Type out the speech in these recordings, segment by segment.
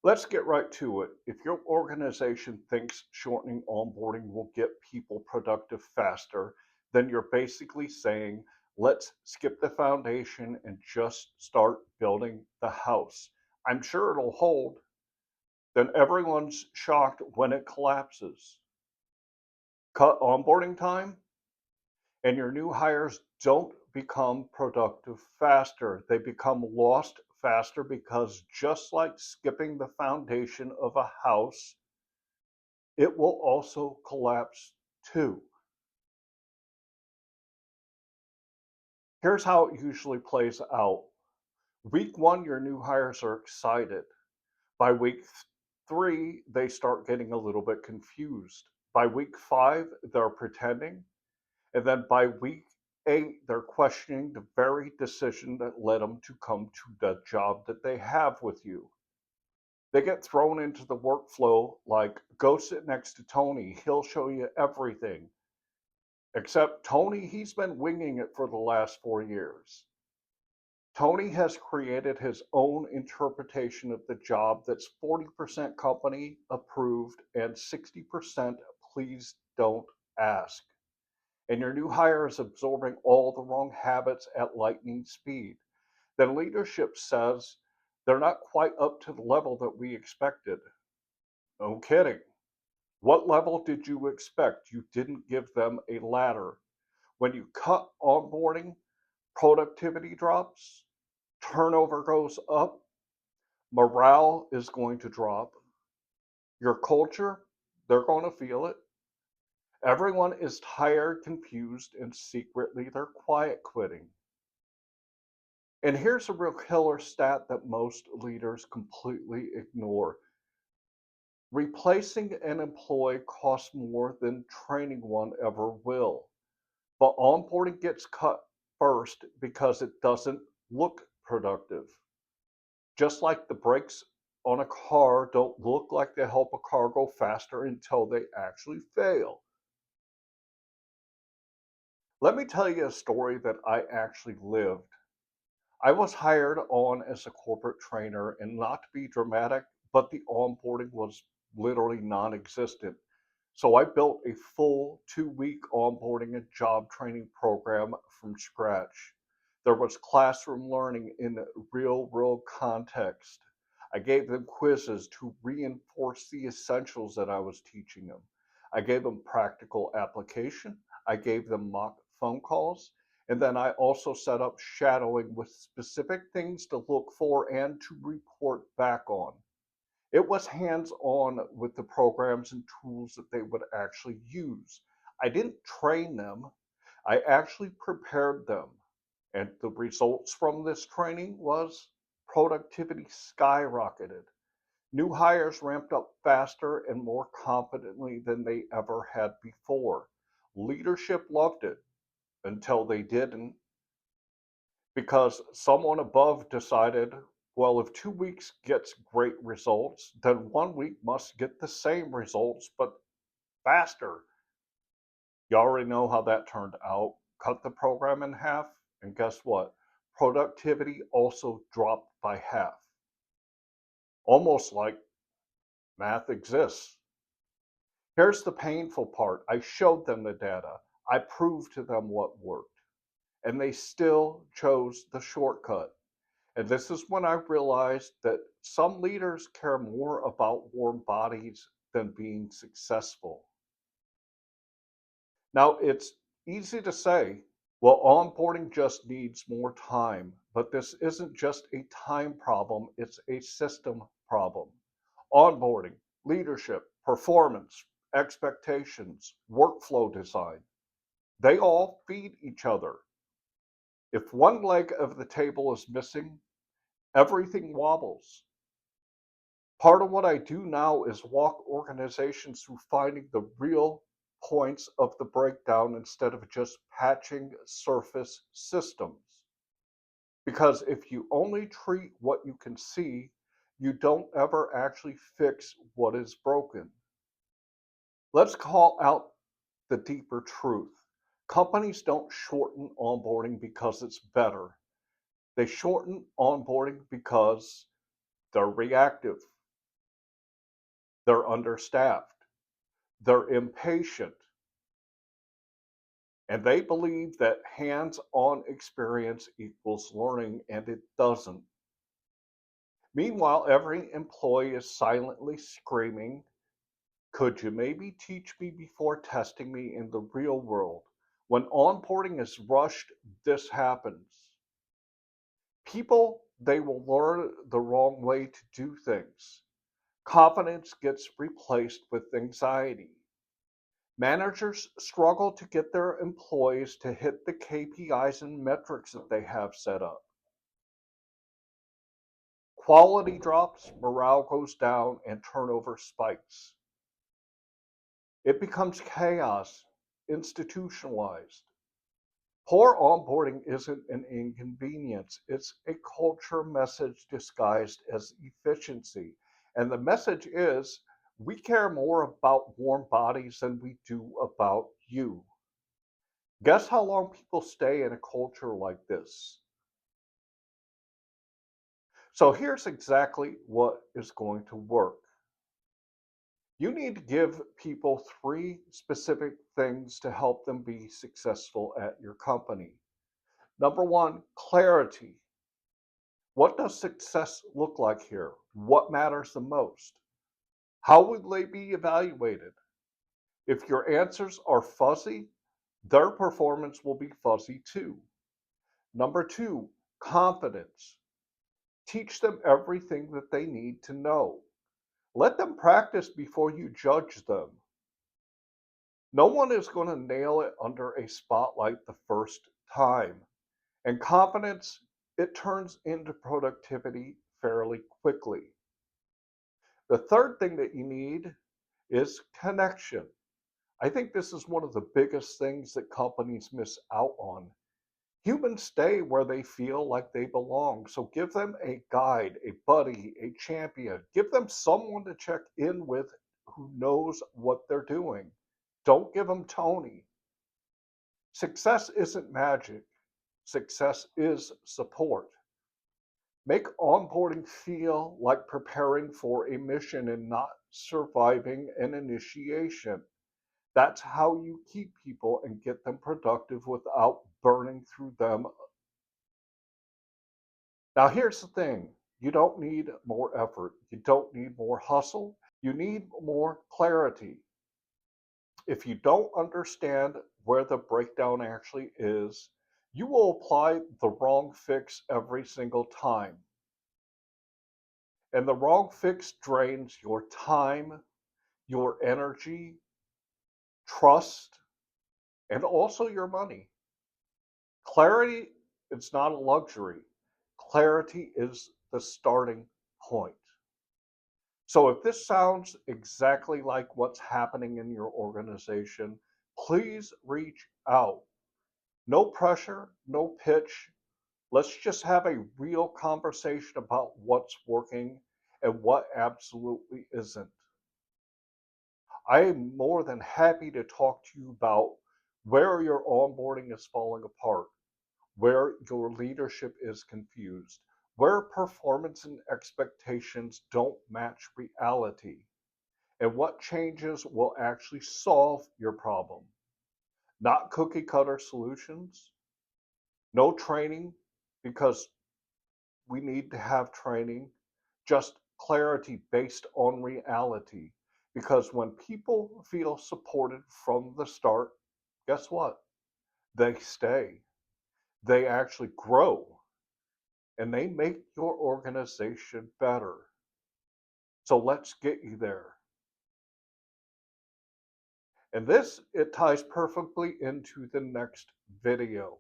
Let's get right to it. If your organization thinks shortening onboarding will get people productive faster, then you're basically saying, let's skip the foundation and just start building the house. I'm sure it'll hold. Then everyone's shocked when it collapses. Cut onboarding time, and your new hires don't become productive faster. They become lost faster because just like skipping the foundation of a house, it will also collapse too. Here's how it usually plays out. Week one, your new hires are excited. By week three, they start getting a little bit confused. By week five, they're pretending. And then by week eight, they're questioning the very decision that led them to come to the job that they have with you. They get thrown into the workflow like, go sit next to Tony, he'll show you everything. Except Tony, he's been winging it for the last 4 years. Tony has created his own interpretation of the job that's 40% company approved and 60% please don't ask. And your new hire is absorbing all the wrong habits at lightning speed. Then leadership says they're not quite up to the level that we expected. No kidding. What level did you expect? You didn't give them a ladder. When you cut onboarding, productivity drops, turnover goes up, morale is going to drop. Your culture, they're going to feel it. Everyone is tired, confused, and secretly they're quiet quitting. And here's a real killer stat that most leaders completely ignore. Replacing an employee costs more than training one ever will. But onboarding gets cut first because it doesn't look productive. Just like the brakes on a car don't look like they help a car go faster until they actually fail. Let me tell you a story that I actually lived. I was hired on as a corporate trainer, and not to be dramatic, but the onboarding was literally non existent. So I built a full 2 week onboarding and job training program from scratch. There was classroom learning in real world context. I gave them quizzes to reinforce the essentials that I was teaching them. I gave them practical application. I gave them mock phone calls. And then I also set up shadowing with specific things to look for and to report back on. It was hands on with the programs and tools that they would actually use. I didn't train them, I actually prepared them. And the results from this training was productivity skyrocketed. New hires ramped up faster and more confidently than they ever had before. Leadership loved it until they didn't, because someone above decided, well, if 2 weeks gets great results, then 1 week must get the same results, but faster. You already know how that turned out. Cut the program in half, and guess what? Productivity also dropped by half. Almost like math exists. Here's the painful part. I showed them the data. I proved to them what worked, and they still chose the shortcut. And this is when I realized that some leaders care more about warm bodies than being successful. Now, it's easy to say, well, onboarding just needs more time, but this isn't just a time problem, it's a system problem. Onboarding, leadership, performance, expectations, workflow design, they all feed each other. If one leg of the table is missing, everything wobbles. Part of what I do now is walk organizations through finding the real points of the breakdown instead of just patching surface systems. Because if you only treat what you can see, you don't ever actually fix what is broken. Let's call out the deeper truth. Companies don't shorten onboarding because it's better. They shorten onboarding because they're reactive. they're understaffed, they're impatient, and they believe that hands on experience equals learning, and it doesn't. Meanwhile, every employee is silently screaming, could you maybe teach me before testing me in the real world? When onboarding is rushed, this happens. People, they will learn the wrong way to do things. Confidence gets replaced with anxiety. Managers struggle to get their employees to hit the KPIs and metrics that they have set up. Quality drops, morale goes down, and turnover spikes. It becomes chaos, institutionalized. Poor onboarding isn't an inconvenience, it's a culture message disguised as efficiency. And the message is we care more about warm bodies than we do about you. Guess how long people stay in a culture like this? So here's exactly what is going to work. You need to give people three specific things to help them be successful at your company. Number one, clarity. What does success look like here? What matters the most? How will they be evaluated? If your answers are fuzzy, their performance will be fuzzy too. Number two, confidence. Teach them everything that they need to know. Let them practice before you judge them. No one is going to nail it under a spotlight the first time. And confidence, it turns into productivity fairly quickly. The third thing that you need is connection. I think this is one of the biggest things that companies miss out on. Humans stay where they feel like they belong. So give them a guide, a buddy, a champion. Give them someone to check in with who knows what they're doing. Don't give them Tony. Success isn't magic, success is support. Make onboarding feel like preparing for a mission and not surviving an initiation. That's how you keep people and get them productive without burning through them. Now, here's the thing, you don't need more effort, you don't need more hustle, you need more clarity. If you don't understand where the breakdown actually is, you will apply the wrong fix every single time. And the wrong fix drains your time, your energy, trust, and also your money. Clarity, it's not a luxury. Clarity is the starting point. So if this sounds exactly like what's happening in your organization, please reach out. No pressure, no pitch. Let's just have a real conversation about what's working and what absolutely isn't. I am more than happy to talk to you about where your onboarding is falling apart, where your leadership is confused, where performance and expectations don't match reality, and what changes will actually solve your problem. Not cookie cutter solutions, no training, because we need to have training, just clarity based on reality. Because when people feel supported from the start, guess what? They stay, they actually grow, and they make your organization better. So let's get you there. And this, it ties perfectly into the next video.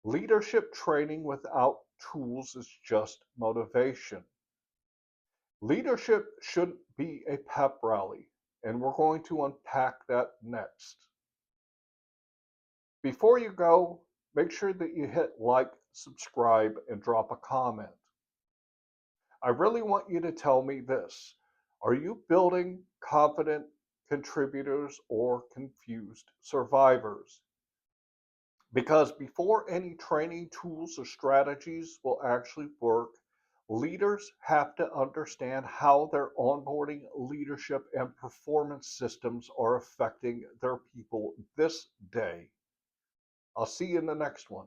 Leadership training without tools is just motivation. Leadership shouldn't be a pep rally, and we're going to unpack that next. Before you go, make sure that you hit like, subscribe, and drop a comment. I really want you to tell me this. Are you building confident contributors or confused survivors? Because before any training tools or strategies will actually work, Leaders have to understand how their onboarding, leadership, and performance systems are affecting their people this day. I'll see you in the next one.